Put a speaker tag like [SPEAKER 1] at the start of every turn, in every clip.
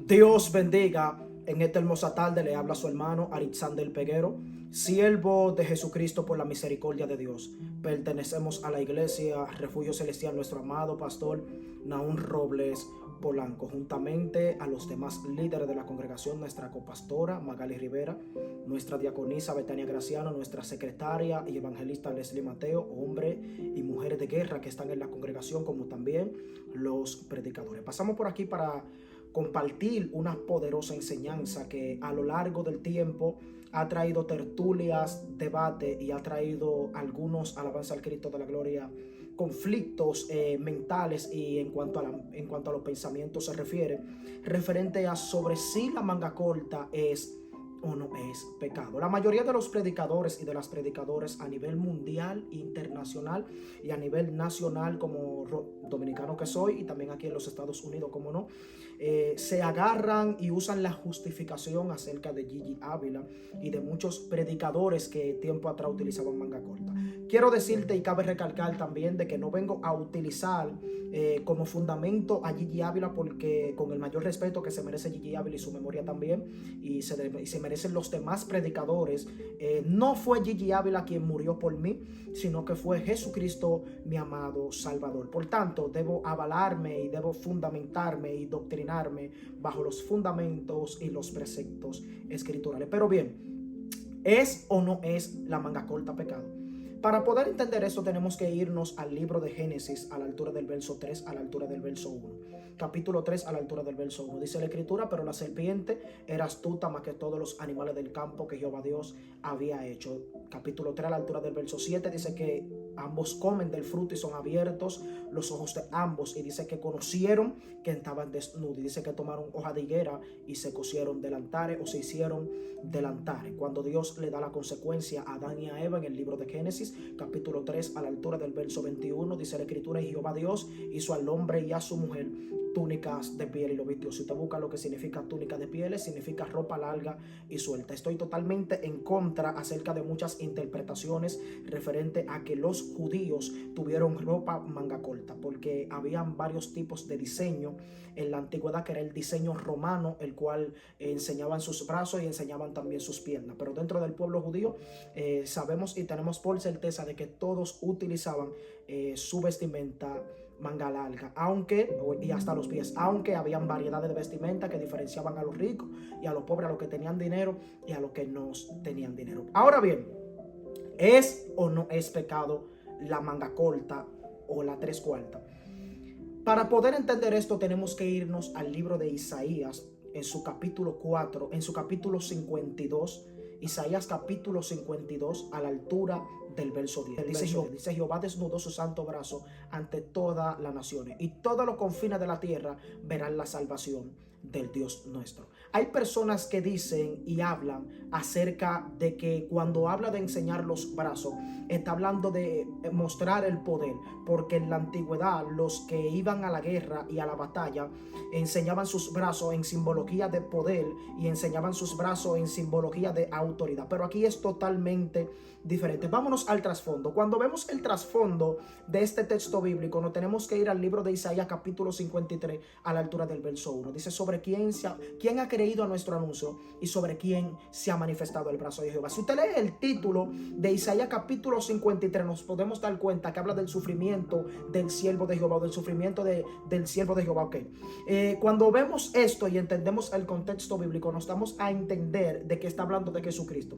[SPEAKER 1] Dios bendiga. En esta hermosa tarde le habla su hermano Alexander Peguero, siervo de Jesucristo por la misericordia de Dios. Pertenecemos a la iglesia Refugio Celestial, nuestro amado pastor Naún Robles Polanco, juntamente a los demás líderes de la congregación, nuestra copastora Magali Rivera, nuestra diaconisa Betania Graciano, nuestra secretaria y evangelista Leslie Mateo, hombres y mujeres de guerra que están en la congregación, como también los predicadores. Pasamos por aquí para compartir una poderosa enseñanza que a lo largo del tiempo ha traído tertulias, debate y ha traído algunos, alabanza al Cristo de la gloria, conflictos mentales y en cuanto a los pensamientos se refiere, referente a sobre si la manga corta es o no es pecado. La mayoría de los predicadores y de las predicadoras a nivel mundial, internacional y a nivel nacional, como dominicano que soy, y también aquí en los Estados Unidos, como no, se agarran y usan la justificación acerca de Gigi Ávila y de muchos predicadores que tiempo atrás utilizaban manga corta. Quiero decirte, y cabe recalcar también, de que no vengo a utilizar como fundamento a Gigi Ávila, porque con el mayor respeto que se merece Gigi Ávila y su memoria también, y se merecen los demás predicadores, no fue Gigi Ávila quien murió por mí, sino que fue Jesucristo, mi amado Salvador. Por tanto, debo avalarme y debo fundamentarme y doctrinarme bajo los fundamentos y los preceptos escriturales. Pero bien, ¿es o no es la manga corta pecado? Para poder entender esto tenemos que irnos al libro de Génesis, a la altura del verso 3, a la altura del verso 1. Capítulo 3 a la altura del verso 1. Dice la escritura: pero la serpiente era astuta más que todos los animales del campo que Jehová Dios había hecho. Capítulo 3 a la altura del verso 7 dice que ambos comen del fruto y son abiertos los ojos de ambos. Y dice que conocieron que estaban desnudos. Y dice que tomaron hoja de higuera y se cosieron delantares, o se hicieron delantares. Cuando Dios le da la consecuencia a Adán y a Eva en el libro de Génesis, capítulo 3 a la altura del verso 21, dice la escritura: y Jehová Dios hizo al hombre y a su mujer túnicas de piel y lo vistió. Si usted busca lo que significa túnica de pieles, significa ropa larga y suelta. Estoy totalmente en contra acerca de muchas interpretaciones referente a que los judíos tuvieron ropa manga corta, porque habían varios tipos de diseño en la antigüedad, que era el diseño romano, el cual enseñaban sus brazos y enseñaban también sus piernas. Pero dentro del pueblo judío sabemos y tenemos por certeza de que todos utilizaban su vestimenta manga larga, y hasta los pies, aunque habían variedades de vestimenta que diferenciaban a los ricos y a los pobres, a los que tenían dinero y a los que no tenían dinero. Ahora bien, ¿es o no es pecado la manga corta o la 3/4? Para poder entender esto tenemos que irnos al libro de Isaías en su capítulo 4, en su capítulo 52, Isaías capítulo 52 a la altura del verso 10. Dice: Jehová desnudó su santo brazo ante todas las naciones, y todos los confines de la tierra verán la salvación del Dios nuestro. Hay personas que dicen y hablan acerca de que cuando habla de enseñar los brazos, está hablando de mostrar el poder, porque en la antigüedad los que iban a la guerra y a la batalla enseñaban sus brazos en simbología de poder y enseñaban sus brazos en simbología de autoridad. Pero aquí es totalmente diferente. Vámonos al trasfondo. Cuando vemos el trasfondo de este texto bíblico, nos tenemos que ir al libro de Isaías capítulo 53 a la altura del verso 1. Dice: sobre quién ha creído a nuestro anuncio y sobre quién se ha manifestado el brazo de Jehová. Si usted lee el título de Isaías capítulo 53, nos podemos dar cuenta que habla del sufrimiento del siervo de Jehová, o del sufrimiento del siervo de Jehová. Cuando vemos esto y entendemos el contexto bíblico, nos damos a entender de que está hablando de Jesucristo.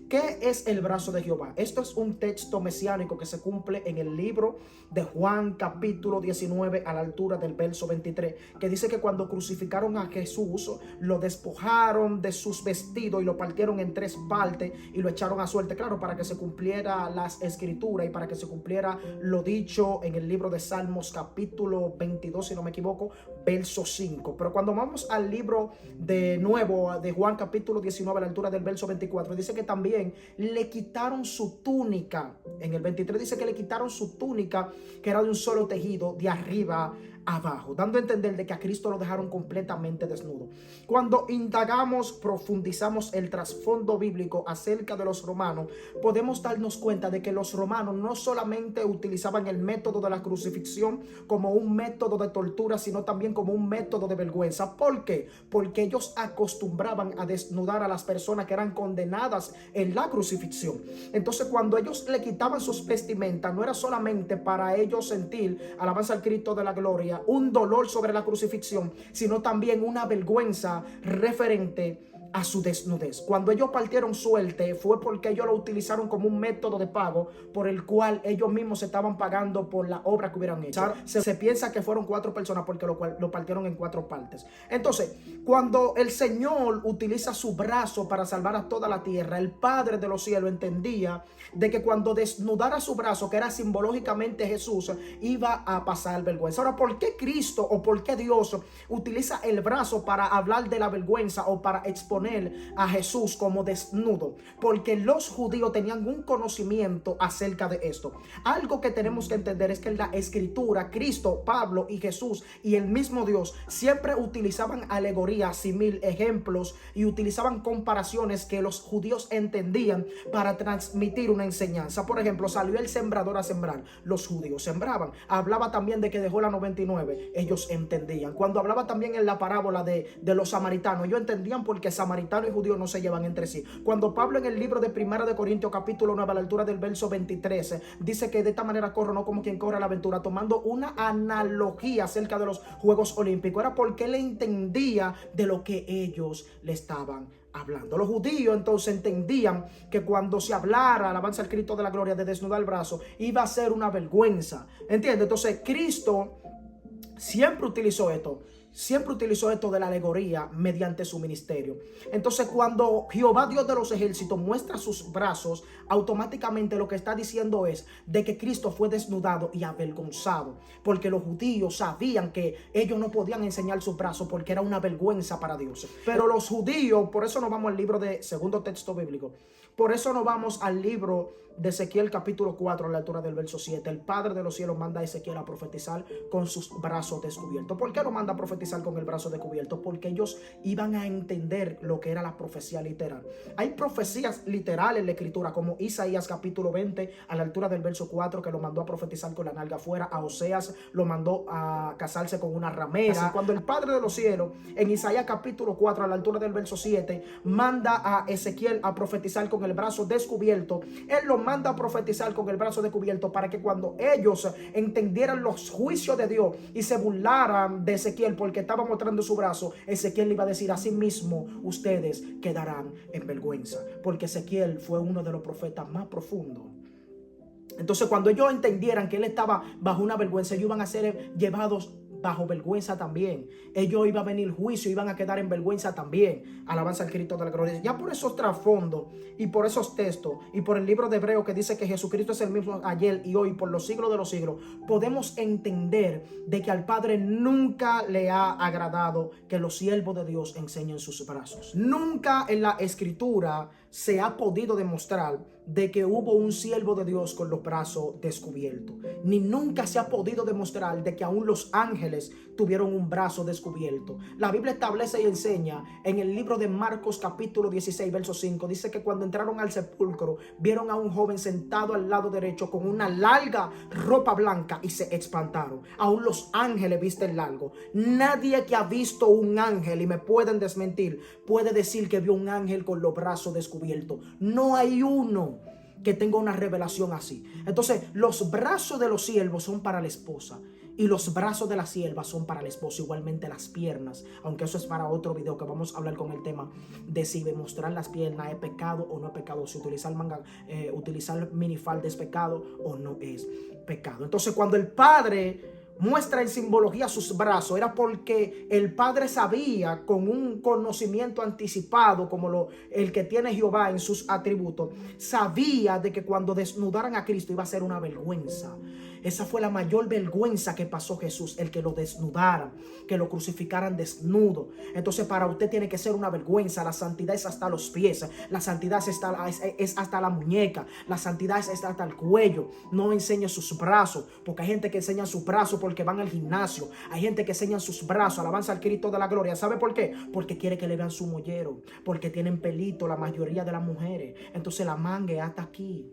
[SPEAKER 1] ¿Qué es el brazo de Jehová? Esto es un texto mesiánico que se cumple en el libro de Juan capítulo 19 a la altura del verso 23, que dice que cuando crucificaron a Jesús, lo despojaron de sus vestidos y lo partieron en 3 partes y lo echaron a suerte, claro, para que se cumpliera las escrituras y para que se cumpliera lo dicho en el libro de Salmos capítulo 22, si no me equivoco, verso 5. Pero cuando vamos al libro de nuevo de Juan capítulo 19 a la altura del verso 24, dice que también le quitaron su túnica. En el 23 dice que le quitaron su túnica, que era de un solo tejido, de arriba abajo, dando a entender de que a Cristo lo dejaron completamente desnudo. Cuando indagamos, profundizamos el trasfondo bíblico acerca de los romanos, podemos darnos cuenta de que los romanos no solamente utilizaban el método de la crucifixión como un método de tortura, sino también como un método de vergüenza. ¿Por qué? Porque ellos acostumbraban a desnudar a las personas que eran condenadas en la crucifixión. Entonces, cuando ellos le quitaban sus vestimentas, no era solamente para ellos sentir, alabanza al Cristo de la gloria, un dolor sobre la crucifixión, sino también una vergüenza referente a su desnudez. Cuando ellos partieron suerte fue porque ellos lo utilizaron como un método de pago por el cual ellos mismos se estaban pagando por la obra que hubieran hecho. Se piensa que fueron 4 personas porque lo partieron en 4 partes. Entonces, cuando el Señor utiliza su brazo para salvar a toda la tierra, el Padre de los cielos entendía de que cuando desnudara su brazo, que era simbológicamente Jesús, iba a pasar vergüenza. Ahora, ¿por qué Cristo o por qué Dios utiliza el brazo para hablar de la vergüenza o para exponer a Jesús como desnudo? Porque los judíos tenían un conocimiento acerca de esto. Algo que tenemos que entender es que en la escritura, Cristo, Pablo y Jesús y el mismo Dios siempre utilizaban alegorías, simil, ejemplos, y utilizaban comparaciones que los judíos entendían para transmitir una enseñanza. Por ejemplo, salió el sembrador a sembrar. Los judíos sembraban. Hablaba también de que dejó la 99. Ellos entendían. Cuando hablaba también en la parábola de los samaritanos, ellos entendían porque samaritano y judío no se llevan entre sí. Cuando Pablo en el libro de 1 de Corintios capítulo 9 a la altura del verso 23 dice que de esta manera corro no como quien corre a la aventura, tomando una analogía acerca de los Juegos Olímpicos, era porque él entendía de lo que ellos le estaban hablando. Los judíos entonces entendían que cuando se hablara, alabanza al Cristo de la gloria, de desnudar el brazo, iba a ser una vergüenza. ¿Entiendes? Entonces Cristo siempre utilizó esto. Siempre utilizó esto de la alegoría mediante su ministerio. Entonces, cuando Jehová Dios de los ejércitos muestra sus brazos, automáticamente lo que está diciendo es de que Cristo fue desnudado y avergonzado, porque los judíos sabían que ellos no podían enseñar sus brazos porque era una vergüenza para Dios. Pero los judíos, por eso nos vamos al libro de segundo texto bíblico, por eso nos vamos al libro de Ezequiel capítulo 4 a la altura del verso 7. El Padre de los cielos manda a Ezequiel a profetizar con sus brazos descubiertos. ¿Por qué lo manda a profetizar con el brazo descubierto? Porque ellos iban a entender lo que era la profecía literal. Hay profecías literales en la escritura, como Isaías capítulo 20 a la altura del verso 4, que lo mandó a profetizar con la nalga afuera. A Oseas lo mandó a casarse con una ramera. Cuando el Padre de los cielos en Isaías capítulo 4 a la altura del verso 7 manda a Ezequiel a profetizar con el brazo descubierto, él lo manda a profetizar con el brazo descubierto para que cuando ellos entendieran los juicios de Dios y se burlaran de Ezequiel porque estaba mostrando su brazo, Ezequiel le iba a decir: así mismo ustedes quedarán en vergüenza, porque Ezequiel fue uno de los profetas más profundos. Entonces, cuando ellos entendieran que él estaba bajo una vergüenza, ellos iban a ser llevados bajo vergüenza también. Ellos iban a venir juicio, iban a quedar en vergüenza también. Alabanza al Cristo de la gloria. Ya por esos trasfondos y por esos textos y por el libro de Hebreos que dice que Jesucristo es el mismo ayer y hoy por los siglos de los siglos, podemos entender de que al Padre nunca le ha agradado que los siervos de Dios enseñen sus brazos. Nunca en la escritura se ha podido demostrar de que hubo un siervo de Dios con los brazos descubiertos, ni nunca se ha podido demostrar de que aún los ángeles tuvieron un brazo descubierto. La Biblia establece y enseña en el libro de Marcos capítulo 16 verso 5, dice que cuando entraron al sepulcro vieron a un joven sentado al lado derecho con una larga ropa blanca y se espantaron. Aún los ángeles visten largo. Nadie que ha visto un ángel, y me pueden desmentir, puede decir que vio un ángel con los brazos descubiertos. No hay uno que tenga una revelación así. Entonces, los brazos de los siervos son para la esposa y los brazos de la sierva son para el esposo, igualmente las piernas, aunque eso es para otro video que vamos a hablar con el tema de si demostrar las piernas es pecado o no es pecado, si utilizar minifalda es pecado o no es pecado. Entonces, cuando el Padre muestra en simbología sus brazos, era porque el Padre sabía, con un conocimiento anticipado como el que tiene Jehová en sus atributos, sabía de que cuando desnudaran a Cristo iba a ser una vergüenza. Esa fue la mayor vergüenza que pasó Jesús, el que lo desnudaran, que lo crucificaran desnudo. Entonces para usted tiene que ser una vergüenza. La santidad es hasta los pies, la santidad es hasta la muñeca, la santidad es hasta el cuello. No enseñe sus brazos, porque hay gente que enseña sus brazos porque van al gimnasio. Hay gente que enseña sus brazos, alabanza al Cristo de la gloria. ¿Sabe por qué? Porque quiere que le vean su mollero, porque tienen pelito la mayoría de las mujeres. Entonces la manga es hasta aquí.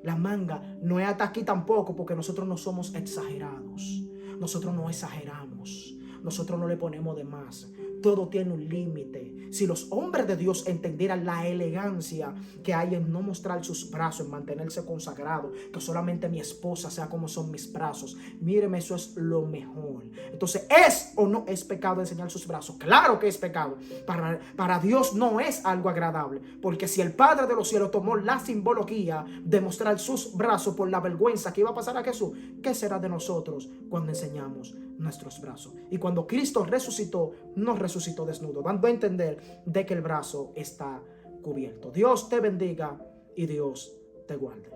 [SPEAKER 1] La manga no es hasta aquí tampoco, porque nosotros no somos exagerados. Nosotros no exageramos. Nosotros no le ponemos de más. Todo tiene un límite. Si los hombres de Dios entendieran la elegancia que hay en no mostrar sus brazos, en mantenerse consagrado, que solamente mi esposa sea como son mis brazos, míreme, eso es lo mejor. Entonces, ¿es o no es pecado enseñar sus brazos? Claro que es pecado. Para Dios no es algo agradable, porque si el Padre de los cielos tomó la simbología de mostrar sus brazos por la vergüenza que iba a pasar a Jesús, ¿qué será de nosotros cuando enseñamos nuestros brazos? Y cuando Cristo resucitó, no resucitó desnudo, dando a entender de que el brazo está cubierto. Dios te bendiga y Dios te guarde.